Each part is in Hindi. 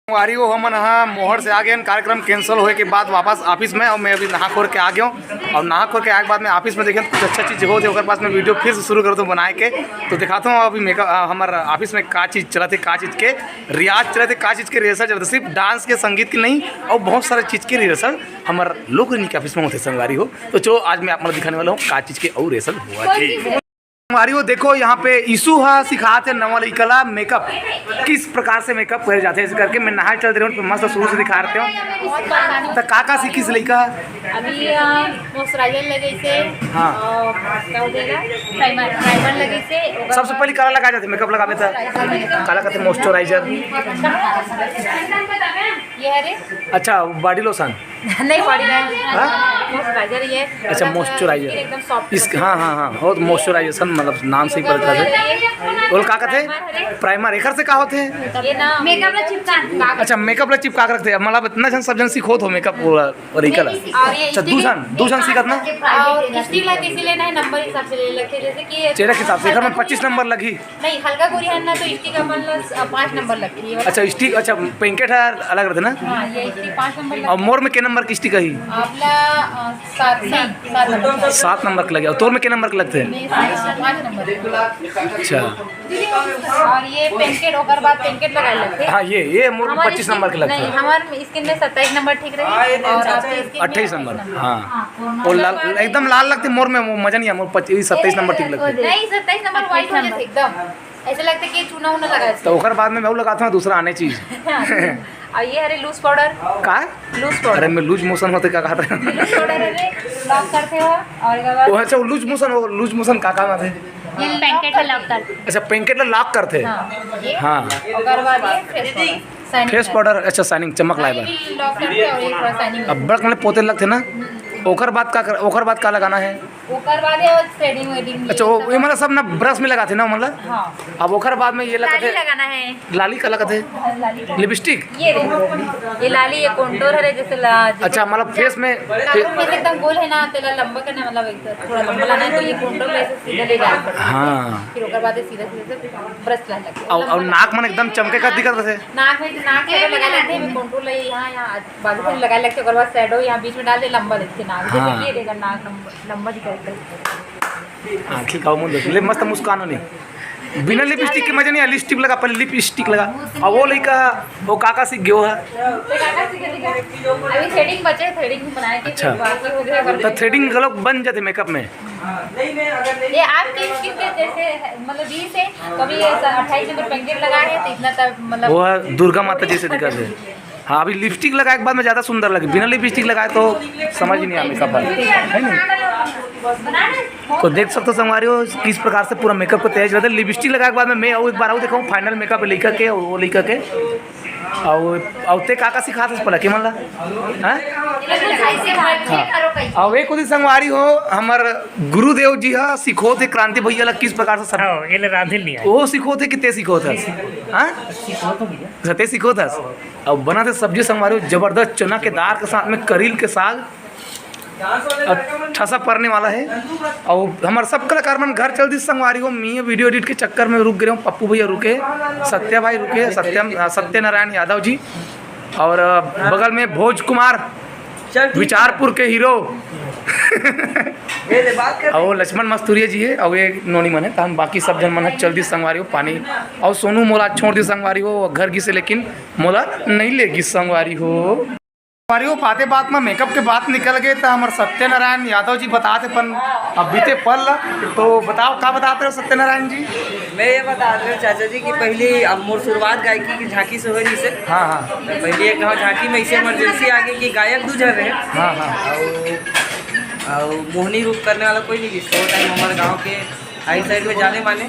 वारी हो हमन हाँ मोहर से आ गए। कार्यक्रम कैंसिल होने के बाद वापस ऑफिस में और मैं अभी नहा खोर के आ गया हूँ। और नहा खोर के आए के बाद मैं ऑफिस में देखें कुछ अच्छा चीज़ हो तो पास मैं वीडियो फिर से शुरू कर दूँ बनाए के। तो दिखाता हूँ अभी मेकअप हमारे ऑफिस में का चीज़ चला थे, का चीज़ के रियाज चले थे, का चीज़ के रिहर्सल चलते, सिर्फ डांस के संगीत की नहीं और बहुत सारे चीज़ के रिहर्सल हमारे लोग के ऑफिस में होते संगवारी हो। तो चलो आज मैं आप दिखाने वाला हूँ का चीज़ के और रिहर्सल हुआ थी। हमारी वो देखो यहाँ पे ईशु हा सिखाते नवा कला मेकअप किस प्रकार से मेकअप करे जाते हैं। ऐसे करके मैं नहा चल रही हूँ मस्त शुरू से दिखा रहे हो। तो का सीखी से लड़का अभी मॉइस्चराइजर लगे से हाँ क्या हो जाएगा प्राइमर लगे से सबसे पहले काला लगा जाते मेकअप लगावे तो काला कहते मॉइस्चराइजर। ये है रे अच्छा बॉडी लोशन नहीं बॉडी मॉइस्चराइजर ये अच्छा मॉइस्चराइजर एकदम सॉफ्ट इस हाँ हाँ हाँ बहुत मॉइस्चराइजेशन मतलब नाम से ही पता चलता और का कहते प्राइमर एकर से का होते हैं ये ना मेकअप ला चिपका। अच्छा मेकअप ला चिपका के रखते हैं मतलब इतना जन सब जन सीखो हो मेकअप और ये कलर। अच्छा दूसरा सीखत ना और स्टिक ला कैसे लेना है नंबर हिसाब से ले लेते जैसे कि चेहरा के हिसाब से एकर में 25 नंबर लगी नहीं हल्का गोरी है ना तो स्टिक अपन 5 नंबर लगती है। अच्छा स्टिक अच्छा पेंकेट है अलग रहते ना। हां ये स्टिक 5 नंबर और मोर में के नंबर की स्टिक है आपला 7 नंबर के लगे और तोर में के नंबर के लगते हैं 5 नंबर। अच्छा और ये पेंकेट ओकर बाद पेंकेट लगाए लगते हैं। हाँ ये मोर में 25 नंबर के लगते नहीं हैं। हमारे स्किन में 27 नंबर ठीक रहे और आपके स्किन 28 नंबर हाँ और लाल एकदम लाल लगती मोर में वो मजा नहीं है मोर 27 नंबर ठीक लगते नहीं 27 नंबर व्हाइट हो जाते एकदम ऐसे लगता है कि चूना उना लगा है। तो ओकर बाद में मैं लगाता हूँ दूसरा आने चीज और ये हरे लूज पाउडर का लूज पाउडर अरे मैं लूज मोशन होते क्या कहते हैं लूज पाउडर है लॉक करते हो और इसके बाद वो अच्छा लूज मोशन का काम आते ये पेंकेट से लॉक करते अच्छा पेंकेट लॉक करते हाँ और बाद ये फेस पाउडर अच्छा शाइनिंग चमक लाए बार लॉक करते और ये थोड़ा शाइनिंग अब बड़क में पोते लगते ना ओकर बाद का लगाना है ओकर बाद ये थ्रेडिंग वेडिंग अच्छा वो ये मतलब सब ना ब्रश में लगाते ना मतलब हां अब ओकर बाद में ये लाली लगाना है लाली का लगाते लाली लिपस्टिक ये लाली ये कंटूर है जैसे अच्छा मतलब फेस में फेस एकदम गोल है ना तेरा लंबा करना मतलब एकदम थोड़ा लंबा लाना है तो ये कंटूर ऐसे सीधा ले जाना पड़ता है। हाँ फिर ओकर बाद सीधा सीधा ब्रश लाने लगते और नाक मन एकदम चमके का दिखत रहे नाक में लगा लेते हैं कंटूर ले यहाँ बाजू से लगा लेते ओकर बाद शैडो यहाँ बीच में डाल दे लंबा दिखते नाक जैसे ये रहेगा नाक लंबा दिखाई आँखें का मुंह देख ले मस्त मुस्कान नहीं बिना लिपस्टिक के मजा नहीं लिपस्टिक लगा पहले लिपस्टिक लगा और वो लड़का वो काका सीख गयो है अभी थ्रेडिंग बचे थ्रेडिंग बनाए के अच्छा बाकी हो गया तो थ्रेडिंग गलत बन जाते मेकअप में ये आपकी स्किन के जैसे मतलब दी से कभी 28 नंबर पेंकेट लगाए हैं तो इतना तक मतलब वो है दुर्गा माता जैसे दिखा दे। हाँ अभी लिपस्टिक लगाए के बाद में ज़्यादा सुंदर लगे बिना लिपस्टिक लगाए तो समझ ही नहीं आ मेकअप है ना। तो देख सकते हो हमारे हो किस प्रकार से पूरा मेकअप को तैयार रहता है। लिपस्टिक लगाए के बाद में मैं और एक बार और देखा फाइनल मेकअप लेकर के और वो लेकर के और ते काका सिखाते पहले कि मतलब हाँ और एक संगवारी हो हमार गुरुदेव जी हाँ सिखो थे क्रांति भैया लग किस प्रकार से वो सिखो थे कि ते सिखो था हाँ ते सिखो था और बनाते सब्जी संगवारी जबरदस्त चना के दाल के साथ में करील के साग ठसा पड़ने वाला है। और हमारे सब कलाकार मन घर चल दी संगवारी हो मैं वीडियो एडिट के चक्कर में रुक गए हूँ। पप्पू भैया रुके, सत्या भाई रुके, सत्यनारायण यादव जी और बगल में भोज कुमार विचारपुर के हीरो और वो लक्ष्मण मस्तूरिया जी है और ये नोनी मन है। तो हम बाकी सब जन मन है चल दी संगवारी हो पानी और सोनू मोला छोड़ दी संगवारी हो घर की से लेकिन मोला नहीं लेगी संगवारी हो। हमारी वो बातें बात में मेकअप के बात निकल गए तो हमारे सत्यनारायण यादव जी बताते पन अब बीते पल तो बताओ क्या बताते हो सत्यनारायण जी। मैं ये बता रहा हूँ चाचा जी कि पहले अब मोर शुरुआत गायकी की झांकी से हुई से हाँ हाँ पहले एक झांकी में ऐसे इमरजेंसी आ गई कि गायक दूझर रहे हाँ हाँ और मोहनी रूप करने वाला कोई नहीं किसको टाइम हमारे गाँव के आई साइड में जाने माने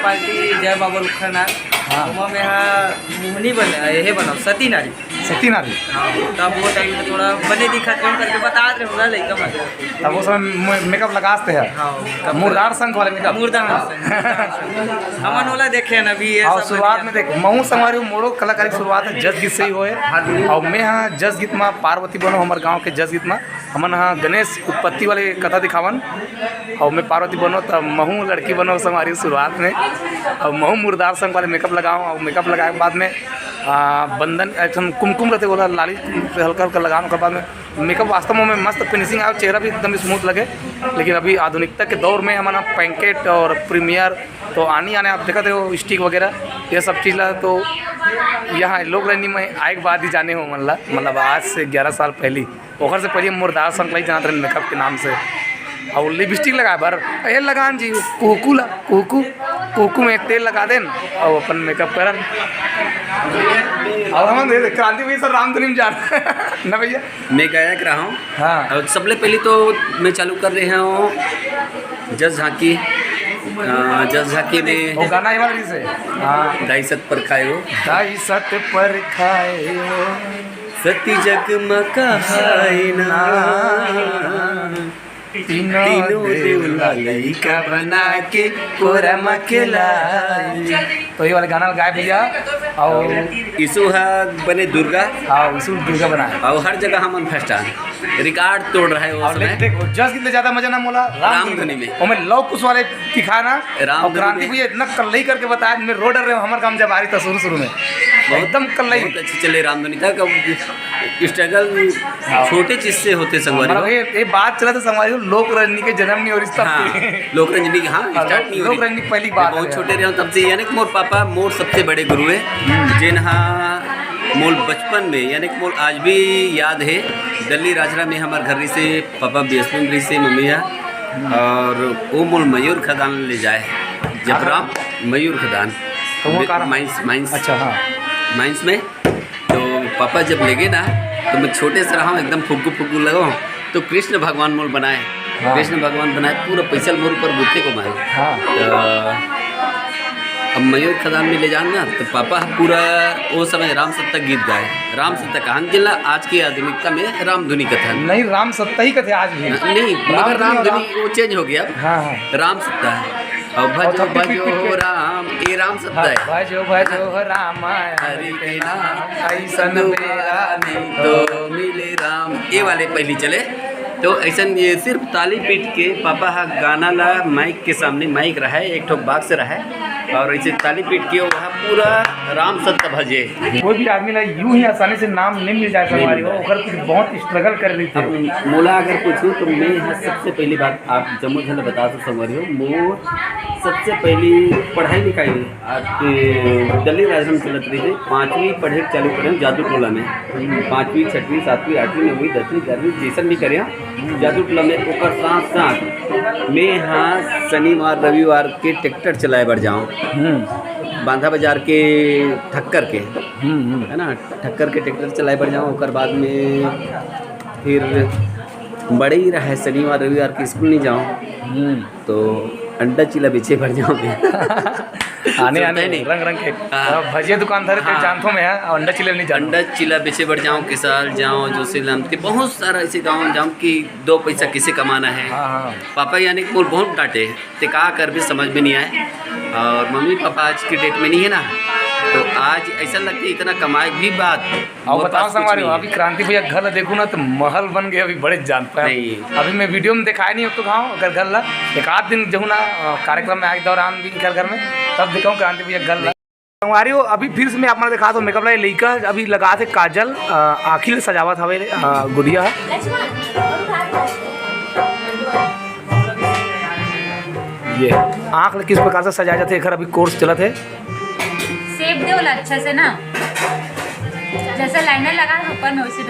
पार्टी जय बाबा रुखरनाथ में यहाँ मोहनी बना ये बनाओ सती नारी शक्ति नारी। तब वो टाइम में थोड़ा बने दिखत रहे करके बता रहे होगा लड़का मतलब। तब वो समय मेकअप लगाते हैं। हाँ मुर्दार संघ वाले मेकअप। मुर्दार हमन वाला देखे न अभी ये और सब शुरुआत में देख महू संगवारी मोड़ो कलाकारी की शुरुआत है जस गीत से ही होए। और मैं हाँ जस गीत में पार्वती बनो हमारे गांव के जस गीत में हमन हाँ गणेश उत्पत्ति वाले कथा दिखावन और मैं पार्वती बनो तब महू लड़की बनो संगवारी शुरुआत में और महू मुर्दार संघ वाले मेकअप लगाऊँ और मेकअप लगाए के बाद में बंधन एकदम कुमकुम रहते बोला लाली हल्का हल्का लगाने के बाद में मेकअप वास्तव में मस्त फिनिशिंग आया चेहरा भी एकदम स्मूथ लगे। लेकिन अभी आधुनिकता के दौर में हमारा पैंकेट और प्रीमियर तो आने आप देखते हो स्टिक वगैरह ये सब चीज़ ला तो यहाँ लोग रहनी में आए के बाद ही जाने हो मतलब आज से 11 साल पहले ओखर से पहले मुर्दार संघ लाई जानते रहे मेकअप के नाम से। और लिपस्टिक लगाए बार ये लगान जी कुकू में तेल लगा देन और अपन मेकअप करन। और हम क्रांति भैया सर रामधुनी में जान ना भैया मैं गायक रहा हूँ। हाँ और सबसे पहले तो मैं चालू कर रहे हूँ जस झांकी में वो गाना ये वाला से हाँ दाई सत पर खाए हो दाई सत पर खाए हो सती जगमगाए ना तीनों देवला लइका बना के कोरमा के लाई। तो ये वाले गाना गाए भैया और सुहाग बने दुर्गा हाँ उसी दुर्गा बनाए और हर जगह हम फर्स्ट रिकॉर्ड तोड़ रहा है वो और समय। देख जस कितने ज्यादा मजा ना मोला रामधुनी में और मैं लव कुश वाले दिखाना और रामधुनी क्रांति में। भैया इतना कल्लई करके बताया मैं रो डर रहे हमारे काम जब आ रही था शुरू में एकदम कल्लई बहुत अच्छी चले रामधुनी तक। स्ट्रगल छोटे चीज से होते मतलब संगवारी। ये बात चला था संगवारी लोक रंजनी के जन्म नहीं हो रिश्ता हाँ लोक रंजनी की हाँ स्टार्ट नहीं हो लोक रही। रंजनी पहली बात बहुत है। छोटे रहे तब से यानी कि मोर पापा मोर सबसे बड़े गुरु है जिन्हा मोल बचपन में यानी कि मोल आज भी याद है दिल्ली राजरा में हमारे घर से पापा बीएसपी से मम्मी है और वो मोल मयूर खदान ले जाए जब राम मयूर खदान तो वो कारण माइंस अच्छा हाँ माइंस में तो पापा जब ले गए ना तो मैं छोटे से रहा हूँ एकदम फुग्गू लगाऊँ तो कृष्ण भगवान मोल बनाए। हाँ। कृष्ण भगवान बनाए पूरा पैसा मोर ऊपर बुद्धे को मारे। हाँ अब मयूर खदान में ले जाना तो पापा पूरा वो समय राम सत्ता गीत गाए। राम सत्ता कहान जिला आज की आधुनिकता में रामधुनी कथा नहीं राम सत्ता ही कथे आज भी नहीं मगर रामधुनी वो चेंज हो गया हाँ हाँ राम सत्ता है और भजो भजो राम ये राम सत्ता है। भजो भजो राम हरि के नाम ऐसन बेरा नहीं तो मिले राम ये वाले पहली चले तो ऐसा ये सिर्फ ताली पीट के पापा हा गाना ला माइक के सामने माइक रहा है एक ठोक बाग से रहा है और ऐसे ताली पीट के वहाँ पूरा राम सत्य भजे। कोई भी आदमी ला यूं ही आसानी से नाम नहीं मिल जाए हमारी वो ओकर बहुत स्ट्रगल कर रही अब थी। मोला अगर पूछूँ तो मैं यहाँ सबसे पहली बात आप जम्मू झल बता दो समझ हो मोर सबसे पहली पढ़ाई लिखाई आप दिल्ली राजधानी चलत रही थी 5वीं पढ़े चालू करें जादू टोला में 5वीं 6वीं 7वीं 8वीं 9वीं 10वीं 11वीं जैसन भी करें जादू टोला में ओकर साथ साथ मैं यहाँ शनिवार रविवार के ट्रैक्टर चलाए बढ़ जाऊँ बांधा बाजार के ठक्कर के है ना ठक्कर के ट्रैक्टर चलाए बढ़ जाऊँ ओकर बाद में फिर बड़े ही रहा है शनिवार रविवार के स्कूल नहीं जाऊँ तो अंडा चिला बेचे बढ़ जाऊँ आने आने नहीं रंग रंग के भजिया दुकानदार थे जानथों में है और अंडा चिल्ले नहीं जान अंडा चिला बेचे बढ़ जाऊँ किसाल जाऊँ जो सिलम के बहुत सारा ऐसे गाँव जाऊँ कि 2 पैसा किसे कमाना है। हाँ हाँ पापा यानी कि मोर बहुत डांटे ते का कर भी समझ में नहीं आए और मम्मी पापा आज की डेट में नहीं है ना तो आज ऐसा लगता है इतना कमाए भी बात और मोर बताओ पास कुछ संगवारी नहीं है। अभी क्रांति भैया घर देखूँ ना तो महल बन गए अभी बड़े जान पाए नहीं। अभी मैं वीडियो में दिखाया नहीं हो तो गाँव अगर घर ला एक आध दिन जहूँ ना कार्यक्रम में आए दौरान भी घर में तब दिखाऊँ क्रांति भैया घर ला संगवारी हो। अभी फिर से मैं अपना दिखा दो मेकअप लाई लइका अभी लगा थे काजल आखिर सजावत हवे गुड़िया ये आँख किस प्रकार से सजाया जाते हैं अभी कोर्स चला थे शेप दे वाला अच्छा से ना जैसे लाइनर लगा है ऊपर में उसी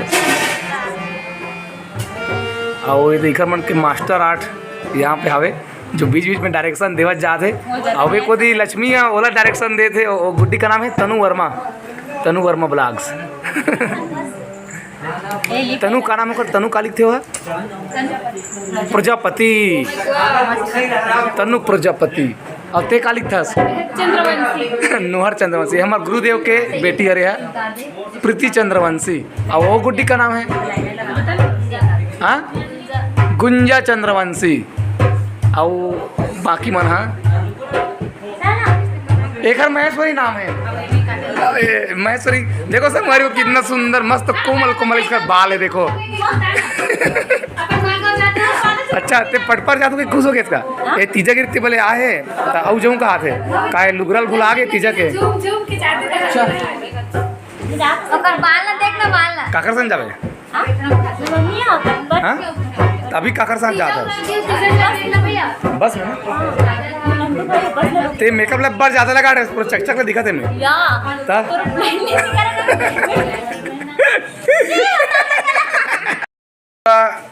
और ये देखर मन के मास्टर आर्ट यहाँ पे हवे जो बीच बीच में डायरेक्शन देवत जाते और वे को दी लक्ष्मी है ओला डायरेक्शन देते और गुड्डी का नाम है तनु वर्मा ब्लॉग्स तनु का नाम है? तनु का लिखते हो? प्रजापति। तनु प्रजापति। और ते का लिखता? चंद्रवंशी। नोहर चंद्रवंशी। हमारे गुरुदेव के बेटी अरे है प्रीति चंद्रवंशी। और वो गुड्डी का नाम है? हाँ, गुंजा चंद्रवंशी। और बाकी मन हाँ एक महेश्वरी नाम है। अरे महेश्वरी देखो सब हमारी कितना सुंदर मस्त कोमल कोमल इसका बाल है देखो। अच्छा ते पट पर जातू के खुश हो गए इसका ये तीजा गिरते बोले आहे आऊ जाऊं का हाथ है काहे लुगरल भुला गए तीजा के। ओकर बाल ना देखना बाल ना काकर संग जावे? हाँ अभी काकर संग जाता बस में ते मेकअप लैब बार ज्यादा लगा रहे पूरा चकचक में दिखा थे मैं ता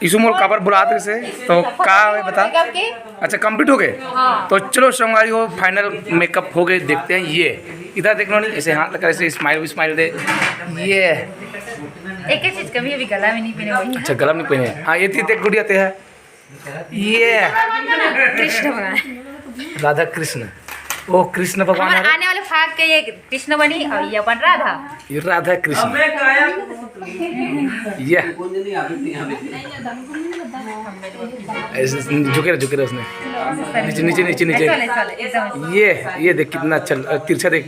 इसु मोल काबर बुलाते से तो का है बता। अच्छा कंप्लीट हो गए तो चलो संगवारी हो फाइनल मेकअप हो गए देखते हैं। ये इधर देखना नहीं ऐसे हाथ लगा ऐसे स्माइल दे। ये एक चीज कभी अभी गला में नहीं पहने वही। अच्छा गला में पहने हाँ ये तीन गुड़ी आते हैं। ये कृष्ण भगवान राधा कृष्ण ओ कृष्ण भगवान हमारे आने वाले भाग के ये कृष्ण बनी और ये अपन राधा। ये राधा कृष्ण ये ऐसे झुके रहे उसने नीचे नीचे नीचे नीचे। ये देख कितना चल तिरछा देख।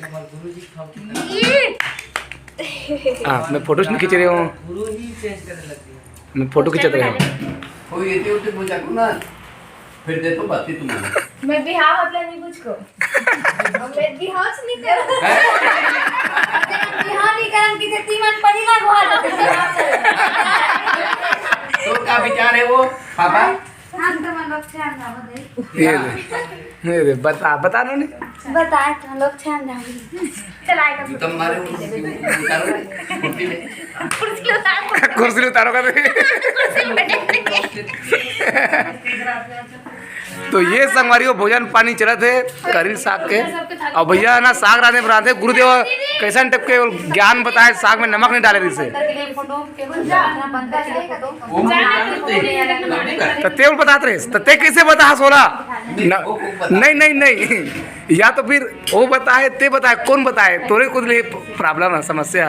हाँ मैं फोटो नहीं खींच रही हूँ मैं फोटो खींच रही हूँ। फिर दे तो बात ही तुम्हारी मैं बिहार मतलब नहीं मुझको मैं बिहार से नहीं कर बिहार नहीं करन की तेती मन पड़ी ना घर तो क्या विचार है वो पापा? हम तो मन लोग छान ना बदे ये दे बता ना नहीं बताए तो लोग छान ना चलाएगा तुम मारे उतारो कुर्सी में कुर्सी उतारो कर तो ये संगवारी भोजन पानी चला थे करील साग के और भैया ना साग राधे बनाते गुरुदेव कैसा टाइप के ज्ञान बताए साग में नमक नहीं डाले रही से तो ते बताते रहे तो ते कैसे बता सोला नहीं या तो फिर वो बताए ते बताए कौन बताए तोरे खुद लिए प्रॉब्लम है समस्या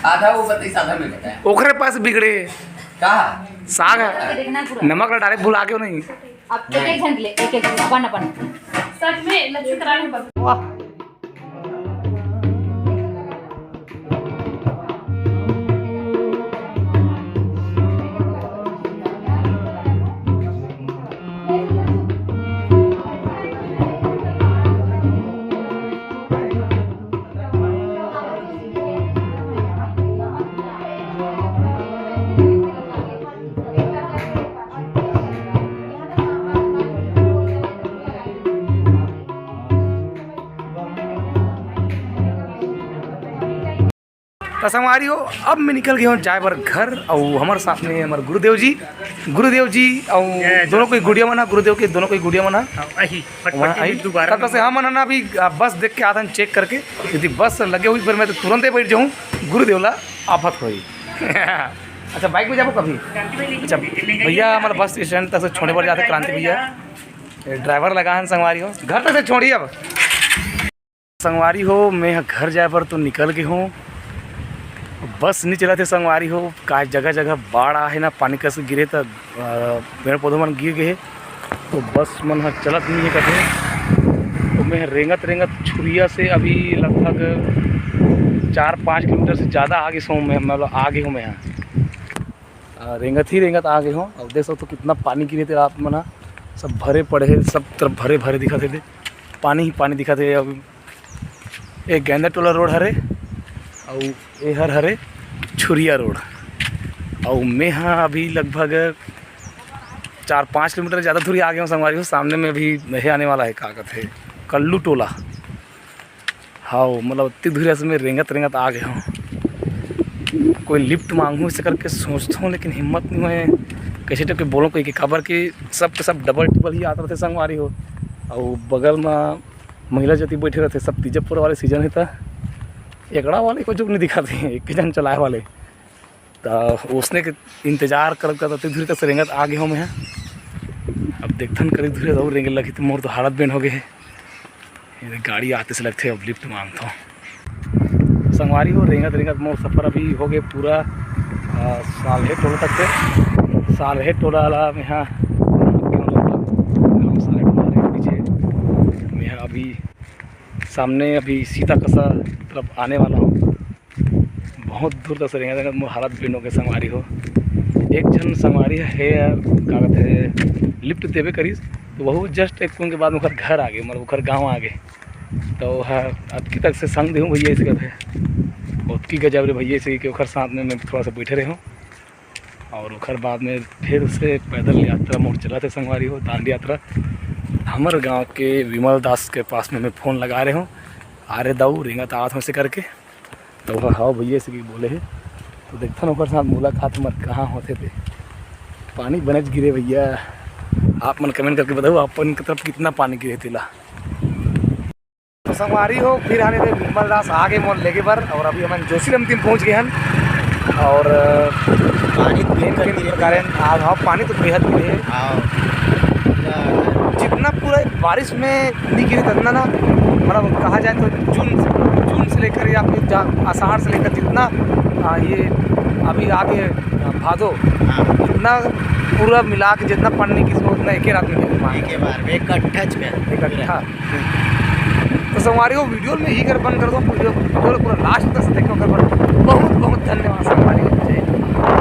आधा वो बताइए आधा में बताया ओखरे पास बिगड़े कहा साग है नमक ना डाले भुला के नहीं। अब एक झंड ले एक अपन सच में लक्ष्य कराने वाह तो संगवारी हो अब मैं निकल गया हूँ जाए बार घर और हमारे साथ में हमारे गुरुदेव जी और दोनों कोई गुड़िया मना गुरुदेव के दोनों कोई गुड़िया मना दोबारा से हाँ मना अभी बस देख के आता चेक करके यदि बस लगे हुई फिर मैं तो तुरंत ही बैठ जाऊँ गुरुदेव ला आफत हुई। अच्छा बाइक में जाओ कभी? अच्छा भैया हमारा बस स्टैंड तक से छोड़ने पड़ जाते क्रांति भैया ड्राइवर लगा है संगवारी हो घर तक से छोड़िए। अब संगवारी हो मैं घर जाए पर तो निकल गए हूँ बस नहीं चला थे संगवारी हो का जगह जगह बाढ़ है ना पानी कैसे गिरे तो पेड़ पौधों मन गिर गए तो बस मन चलत नहीं है कभी तो मैं रेंगत छुरिया से अभी लगभग 4-5 किलोमीटर से ज़्यादा आगे से हूँ मैं मतलब आगे हूँ मैं यहाँ रेंगत आगे हूँ और देख सकते तो कितना पानी गिरे थे रात मना सब भरे पड़े सब तरफ भरे दिखाते थे पानी ही पानी दिखाते अब एक गेंदा टोला रोड हरे और ये हरे छुरिया रोड और मैं हाँ अभी लगभग 4-5 किलोमीटर ज़्यादा दूरी आ गया हूँ संगवारी हूँ सामने में भी नहीं आने वाला है का कहते हैं कल्लू टोला। हाँ मतलब इतनी दूरी से मैं रेंगत आ गया हूँ कोई लिफ्ट मांगूँ इसे करके सोचता हूँ लेकिन हिम्मत नहीं है कैसे टाइप के बोलूँ कोई कि खबर कि सब के सब डबल टिपल ही आते रहते संगवारी हो और बगल में महिला जति बैठे रहते सब तीजपुर वाले सीजन है था एकड़ा वाले को जो नहीं दिखाते हैं एक जन चलाए वाले तो उसने के इंतजार कर करते धीरे तक से रेंगत आगे हो मैं अब देखथन करीब धीरे और रेंगे लगी तो मोर तो हालत बेन हो गए है। ये गाड़ी आते से लगते अब लिफ्ट मांगता हूँ संगवारी हो रेंगत रेंगत मोर सफ़र अभी हो गए पूरा साल टोला तक से साल टोला वाला में यहाँ गाँव सारे टोला पीछे मैं अभी सामने अभी सीता कसा तरफ आने वाला हूँ। बहुत दूर तक से रहेंगे मोर हालत बिन हो गए संगवारी हो। एक जन संगवारी है का कहते है लिफ्ट देवे करीस तो वह जस्ट एक के बाद ओखर घर आ गए मतलब ओखर गाँव आ गए तो अबकी तक से संग देहूँ भैया इसे कहते हैं उतकी गजब रे भैया से कि ओखर साथ में मैं थोड़ा सा बैठे रहे हूँ और ओखर बाद में फिर उससे पैदल यात्रा मोड़ चला थे संगवारी हो दांडी यात्रा हमारे गांव के विमल दास के पास में मैं फ़ोन लगा रहे हूँ आ रहे दाऊ रेंगत आवत में से करके तो वह हाँ भैया से बोले है तो देखता ना साथ मुलाकात मत कहाँ होते थे पानी बनच गिरे भैया आप मन कमेंट करके बताओ अपन की तरफ कितना पानी गिरे तिला। तो संगवारी हो फिर आने थे विमल दास आगे मोल लेके पर और अभी हम जोशी रमतीन पहुँच गए हैं और पानी आज हाँ पानी तो बेहद गिरे जितना पूरा बारिश में नहीं गिरी उतना ना मतलब कहा जाए तो जून से लेकर या फिर आषाढ़ से लेकर जितना ये अभी आगे भादो इतना पूरा मिला के जितना पानी किसको उतना एक ही रात में एक इकट्ठा। तो संगवारी हो वीडियो में ही कर बंद कर दो वीडियो पूरा लास्ट तक देखो कर बहुत